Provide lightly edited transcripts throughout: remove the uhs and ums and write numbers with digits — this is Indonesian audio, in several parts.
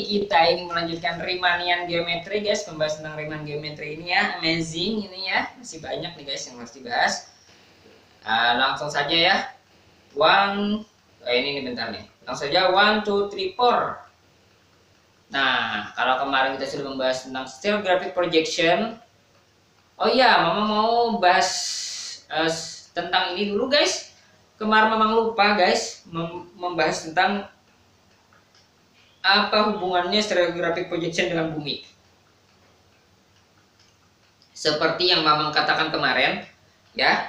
kita ini melanjutkan Riemannian geometri guys, membahas tentang Riemann geometri ini ya, amazing ini ya, masih banyak nih guys yang harus dibahas. Langsung saja ya, ini nih bentar nih, langsung saja 1, 2, 3, 4. Nah, kalau kemarin kita sudah membahas tentang stereographic projection, oh iya, Mama mau bahas tentang ini dulu guys. Kemarin Mama lupa guys, membahas tentang apa hubungannya stereographic projection dengan bumi. Seperti yang Mama katakan kemarin, ya,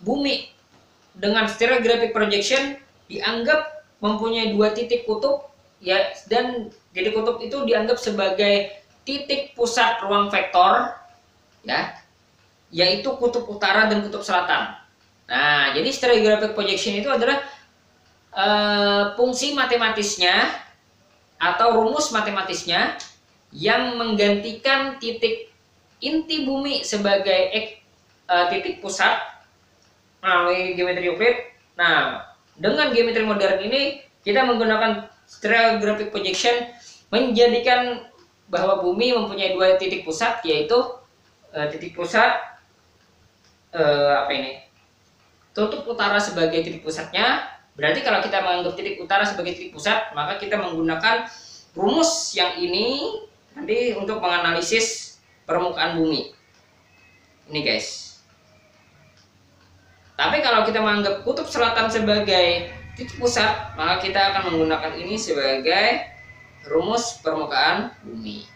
bumi dengan stereographic projection dianggap mempunyai 2 titik kutub, ya, dan titik kutub itu dianggap sebagai titik pusat ruang vektor, ya, yaitu kutub utara dan kutub selatan. Nah, jadi stereographic projection itu adalah fungsi matematisnya atau rumus matematisnya yang menggantikan titik inti bumi sebagai titik pusat melalui geometri Euclid. Nah, dengan geometri modern ini kita menggunakan stereographic projection menjadikan bahwa bumi mempunyai 2 titik pusat, yaitu titik pusat kutub utara sebagai titik pusatnya. Berarti kalau kita menganggap titik utara sebagai titik pusat, maka kita menggunakan rumus yang ini nanti untuk menganalisis permukaan bumi. Ini guys. Tapi kalau kita menganggap kutub selatan sebagai titik pusat, maka kita akan menggunakan ini sebagai rumus permukaan bumi.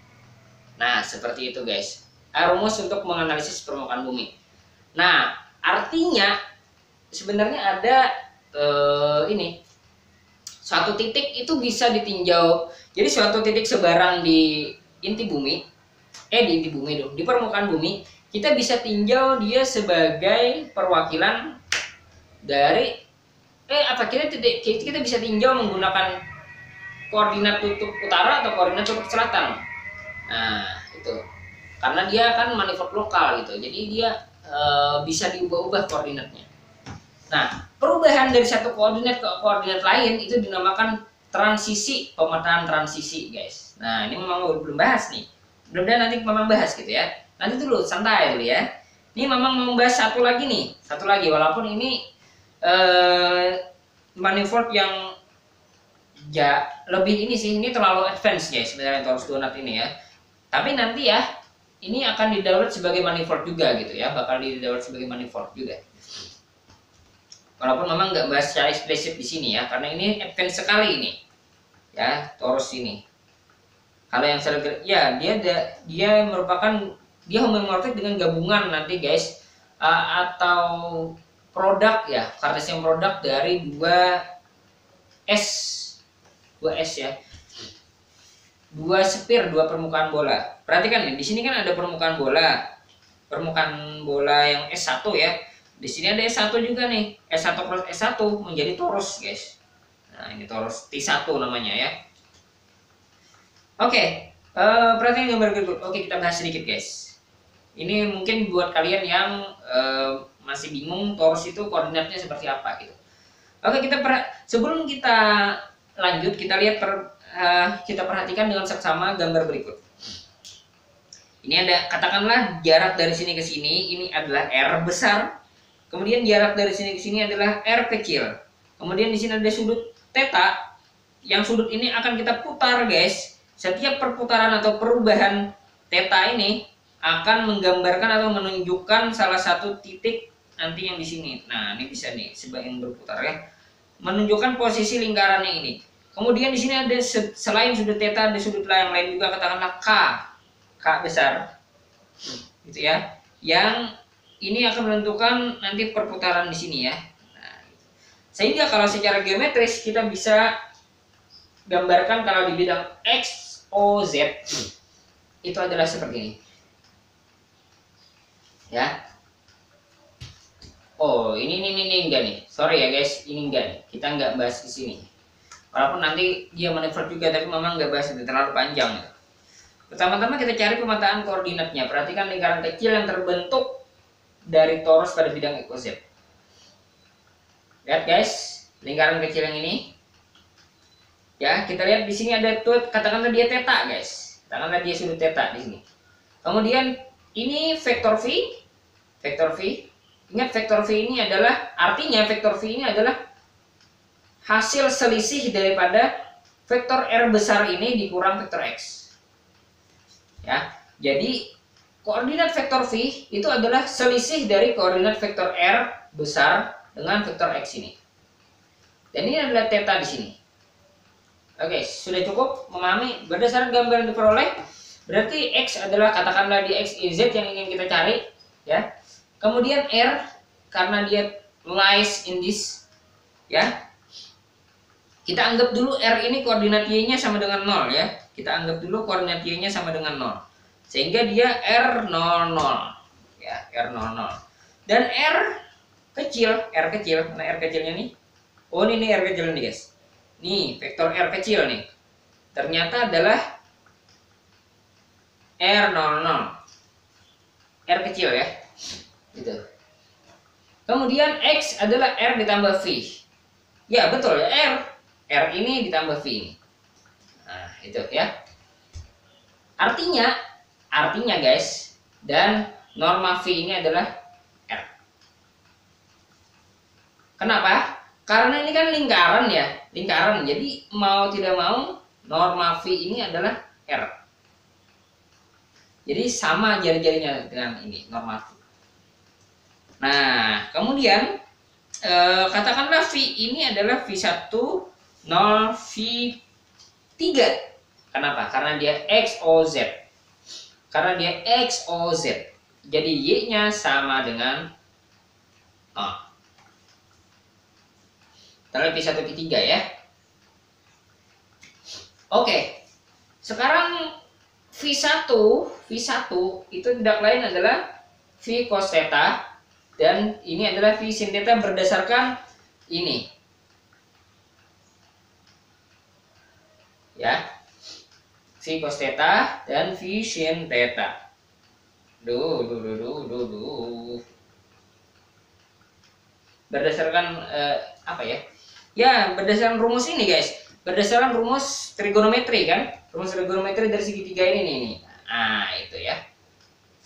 Nah, seperti itu guys. Rumus untuk menganalisis permukaan bumi. Nah, artinya sebenarnya ada suatu titik itu bisa ditinjau. Jadi suatu titik sebarang di inti bumi, di permukaan bumi, kita bisa tinjau dia sebagai perwakilan dari kita bisa tinjau menggunakan koordinat kutub utara atau koordinat kutub selatan. Nah, itu karena dia kan manifold lokal gitu, jadi dia bisa diubah-ubah koordinatnya. Nah, perubahan dari satu koordinat ke koordinat lain itu dinamakan transisi, pemetaan transisi guys. Nah, ini memang belum bahas nih, mudah-mudahan nanti memang bahas gitu ya. Nanti dulu, santai dulu ya. Ini memang membahas satu lagi nih, walaupun ini manifold yang lebih ini sih, ini terlalu advance guys sebenarnya torus donat ini ya. Tapi nanti ya, ini akan didownload sebagai manifold juga gitu ya, bakal didownload sebagai manifold juga. Walaupun memang nggak bahas secara eksplisit di sini ya, karena ini advance sekali ini, ya torus ini. Kalau yang ya dia merupakan homomorfik dengan gabungan nanti guys, atau produk ya, Cartesian produk dari 2S ya, 2 sphere, 2 permukaan bola. Perhatikan nih, di sini kan ada permukaan bola yang S1 ya. Di sini ada S1 juga nih, S1 cross S1 menjadi torus guys. Nah, ini torus T1 namanya ya. Oke, perhatikan gambar berikut. Oke, kita bahas sedikit guys. Ini mungkin buat kalian yang masih bingung torus itu koordinatnya seperti apa gitu. Oke, sebelum kita lanjut, kita lihat kita perhatikan dengan seksama gambar berikut. Ini ada, katakanlah jarak dari sini ke sini ini adalah R besar. Kemudian jarak dari sini ke sini adalah R kecil. Kemudian di sini ada sudut theta. Yang sudut ini akan kita putar guys. Setiap perputaran atau perubahan theta ini akan menggambarkan atau menunjukkan salah satu titik nanti yang di sini. Nah, ini bisa nih sebagian berputar ya. Menunjukkan posisi lingkarannya ini. Kemudian di sini ada selain sudut theta ada sudut yang lain juga, katakanlah K besar. Gitu ya. Yang ini akan menentukan nanti perputaran di sini ya. Nah, sehingga kalau secara geometris kita bisa gambarkan kalau di bidang X, O, Z itu adalah seperti ini. Ya. Oh, ini enggak nih. Sorry ya guys, ini enggak nih. Kita nggak bahas di sini. Walaupun nanti dia manifold juga, tapi memang nggak bahas itu, terlalu panjang. Pertama-tama kita cari pemetaan koordinatnya. Perhatikan lingkaran kecil yang terbentuk dari torus pada bidang X, O, Z. Lihat guys, lingkaran kecil yang ini. Ya, kita lihat di sini ada tuh, katakanlah dia theta, guys. Katakanlah dia sudut theta di sini. Kemudian ini vektor V, vektor V. Ingat vektor V ini adalah, artinya vektor V ini adalah hasil selisih daripada vektor R besar ini dikurang vektor X. Ya, jadi koordinat vektor V itu adalah selisih dari koordinat vektor R besar dengan vektor X ini. Dan ini adalah theta di sini. Oke, sudah cukup memahami berdasarkan gambar yang diperoleh. Berarti X adalah, katakanlah di X, Y, Z yang ingin kita cari, ya. Kemudian R, karena dia lies in this, ya. Kita anggap dulu R ini koordinat Y-nya sama dengan 0, ya. Kita anggap dulu koordinat Y-nya sama dengan 0. Sehingga dia R00, ya, R00. Dan R kecil, mana R kecilnya nih? Oh, ini R kecil nih, guys. Nih, vektor R kecil nih. Ternyata adalah R00. R kecil ya. Gitu. Kemudian X adalah R ditambah V. Ya, betul ya, R. R ini ditambah V ini. Nah, itu ya. Artinya guys, dan norma V ini adalah R. Kenapa? Karena ini kan lingkaran ya, lingkaran. Jadi mau tidak mau norma V ini adalah R. Jadi sama jari-jarinya dengan ini norma V. Nah, kemudian katakanlah V ini adalah V1, 0, V3. Kenapa? Karena dia XOZ. Karena dia XOZ. Jadi Y-nya sama dengan 0. Kita lihat V1, V3 ya. Oke. Sekarang V1 itu tidak lain adalah V cos theta. Dan ini adalah V sin theta berdasarkan ini. Ya. V cos theta dan V sin theta. Berdasarkan apa ya? Ya, berdasarkan rumus ini, guys. Berdasarkan rumus trigonometri kan? Rumus trigonometri dari segitiga ini nih. Nah, itu ya.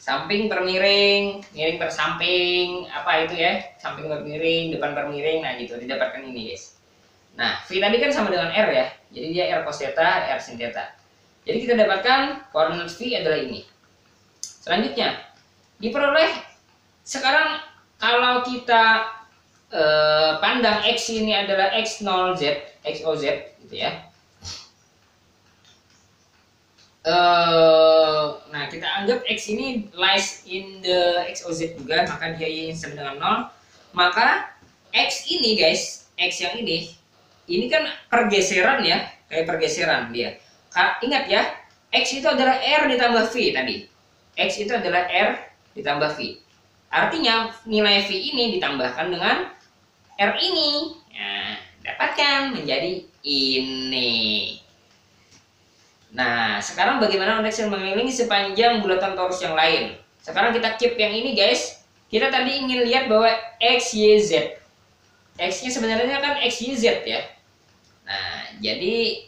Samping per miring, miring per samping, apa itu ya? Samping per miring, depan per miring, nah gitu, didapatkan ini, guys. Nah, V tadi kan sama dengan R ya. Jadi dia R cos theta, R sin theta. Jadi kita dapatkan koordinat V adalah ini. Selanjutnya, diperoleh sekarang kalau kita pandang X ini adalah X0Z, XOZ gitu ya. Nah, kita anggap X ini lies in the XOZ juga, maka dia Y sama dengan 0. Maka X ini, guys, X yang ini kan pergeseran ya, kayak pergeseran dia. Ingat ya, X itu adalah R ditambah V tadi. X itu adalah R ditambah V. Artinya nilai V ini ditambahkan dengan R ini. Nah, dapatkan menjadi ini. Nah, sekarang bagaimana Onexia mengelilingi sepanjang bulatan torus yang lain? Sekarang kita keep yang ini, guys. Kita tadi ingin lihat bahwa X, Y, Z. X-nya sebenarnya kan X, Y, Z ya. Nah, jadi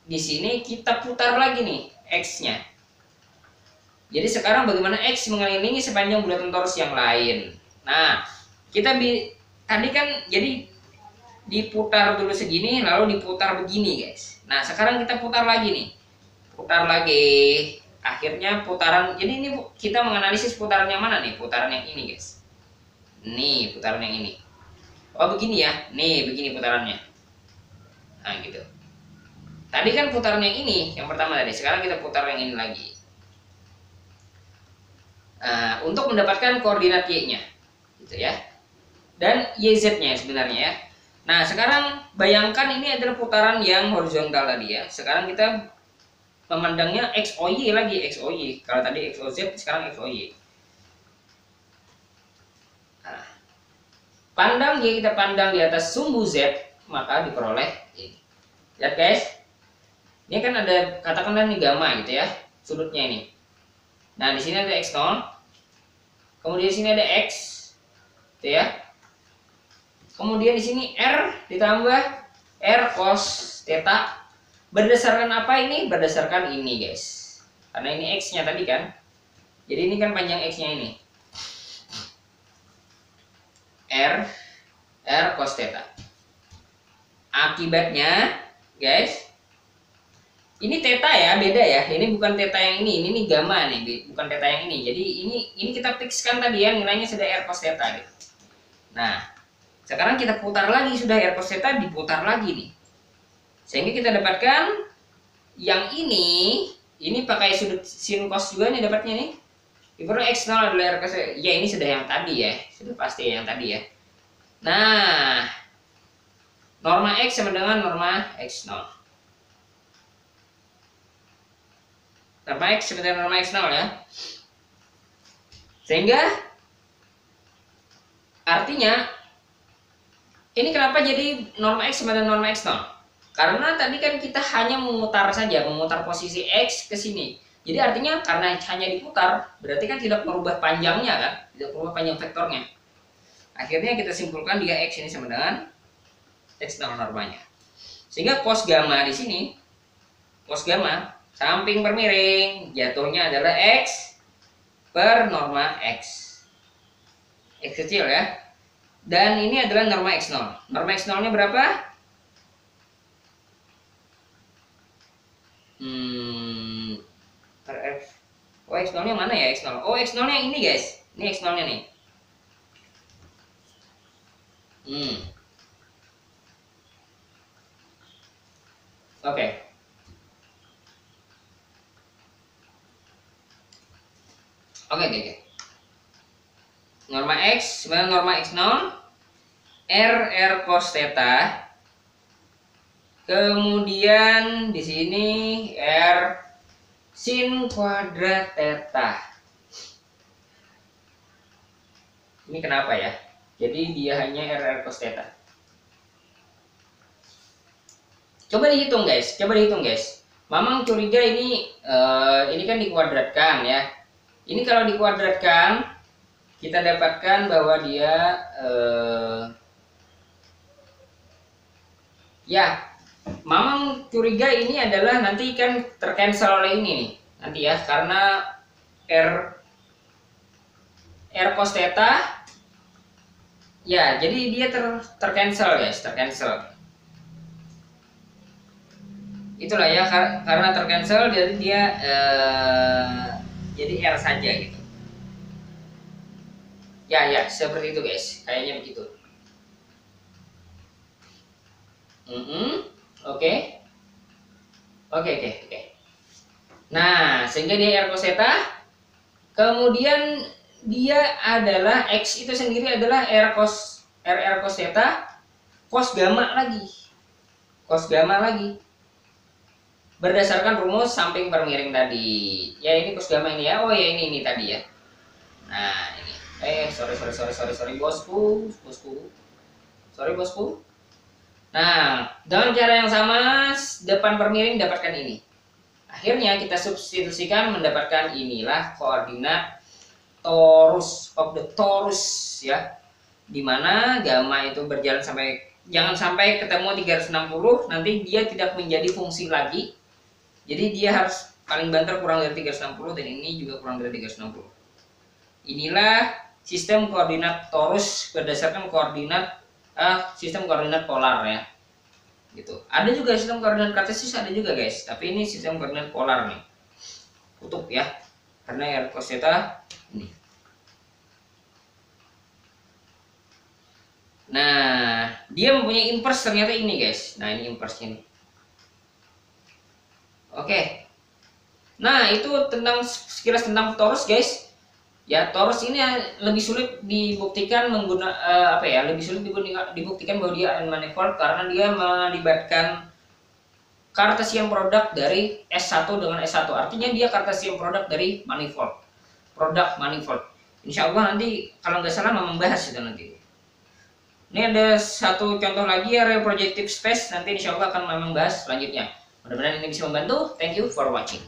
di sini kita putar lagi nih X-nya. Jadi sekarang bagaimana X mengelilingi sepanjang bulatan torus yang lain. Nah, kita tadi kan jadi diputar dulu segini, lalu diputar begini, guys. Nah, sekarang kita putar lagi nih. Putar lagi, akhirnya putaran. Jadi ini kita menganalisis putaran yang mana nih? Putaran yang ini, guys. Nih putaran yang ini. Oh begini ya, nih begini putarannya. Nah gitu. Tadi kan putaran yang ini, yang pertama tadi. Sekarang kita putar yang ini lagi. Untuk mendapatkan koordinat Y-nya, gitu ya. Dan YZ-nya sebenarnya ya. Nah sekarang bayangkan ini adalah putaran yang horizontal tadi ya. Sekarang kita memandangnya XOY lagi, XOY. Kalau tadi XOZ, sekarang XOY. Nah, pandang Y kita pandang di atas sumbu Z, maka diperoleh ini. Lihat guys, ini kan ada, katakanlah ini gamma gitu ya, sudutnya ini. Nah di sini ada X0, kemudian di sini ada X, gitu ya. Kemudian di sini R ditambah R cos theta. Berdasarkan apa ini? Berdasarkan ini guys. Karena ini X-nya tadi kan. Jadi ini kan panjang X-nya ini. R cos theta. Akibatnya guys, ini theta ya, beda ya. Ini bukan theta yang ini gamma nih, bukan theta yang ini. Jadi ini kita fixkan tadi ya, nilainya sudah R cos theta gitu. Nah, sekarang kita putar lagi, sudah R cos theta diputar lagi nih. Sehingga kita dapatkan yang ini pakai sudut sin cos juga nih dapatnya nih. Ibarat X0 adalah R cos theta. Ya ini sudah yang tadi ya, sudah pasti yang tadi ya. Nah, norma X sama dengan norma X0. Norma X sama dengan norma X0 ya. Sehingga artinya ini kenapa jadi norma X sama dengan norma X0? Karena tadi kan kita hanya memutar saja, memutar posisi X ke sini. Jadi artinya karena hanya diputar, berarti kan tidak merubah panjangnya kan, tidak merubah panjang vektornya. Akhirnya kita simpulkan dia X ini sama dengan X0 normanya. Sehingga cos gamma di sini, cos gamma samping per miring jatuhnya adalah X per norma X. X kecil ya. Dan ini adalah norma X0. Norma X0-nya berapa? RF. Oh, X0-nya mana ya X0? Oh, X0-nya ini guys. Ini X0-nya nih. Oke. Oke. Norma X sebenarnya norma X0 R cos theta. Kemudian di sini R sin kuadrat theta. Ini kenapa ya? Jadi dia hanya R cos theta. Coba dihitung guys, Mamang curiga ini kan dikuadratkan ya. Ini kalau dikuadratkan kita dapatkan bahwa dia ya, Mamang curiga ini adalah nanti kan tercancel oleh ini nih. Nanti ya, karena R cos theta ya, jadi dia tercancel guys, tercancel. Itulah ya, karena tercancel jadi dia jadi R saja gitu. Ya, seperti itu guys, kayaknya begitu. Oke. Nah, sehingga dia R cos theta. Kemudian dia adalah X itu sendiri adalah R cos theta cos gamma lagi. Berdasarkan rumus samping per miring tadi. Ya, ini cos gamma ini ya. Oh ya, ini tadi ya. Nah, ini. Sorry bosku. Sorry bosku. Nah, dengan cara yang sama depan per miring dapatkan ini. Akhirnya kita substitusikan mendapatkan inilah koordinat torus of the torus ya. Dimana gamma itu berjalan sampai, jangan sampai ketemu 360, nanti dia tidak menjadi fungsi lagi. Jadi dia harus paling banter kurang dari 360 dan ini juga kurang dari 360. Inilah sistem koordinat torus berdasarkan sistem koordinat polar ya. Gitu. Ada juga sistem koordinat kartesis, ada juga guys, tapi ini sistem koordinat polar nih. Kutub ya. Karena R cos theta ini. Nah, dia mempunyai inverse ternyata ini guys. Nah, ini inverse-nya nih. Oke. Nah, itu sekilas tentang torus guys. Ya, torus ini lebih sulit dibuktikan lebih sulit dibuktikan bahwa dia manifold karena dia melibatkan Cartesian product dari S1 dengan S1. Artinya dia Cartesian product dari manifold. Produk manifold. Insya Allah nanti kalau nggak salah membahas itu nanti. Ini ada satu contoh lagi ya, real projective space. Nanti insya Allah akan membahas selanjutnya. Mudah-mudahan ini bisa membantu. Thank you for watching.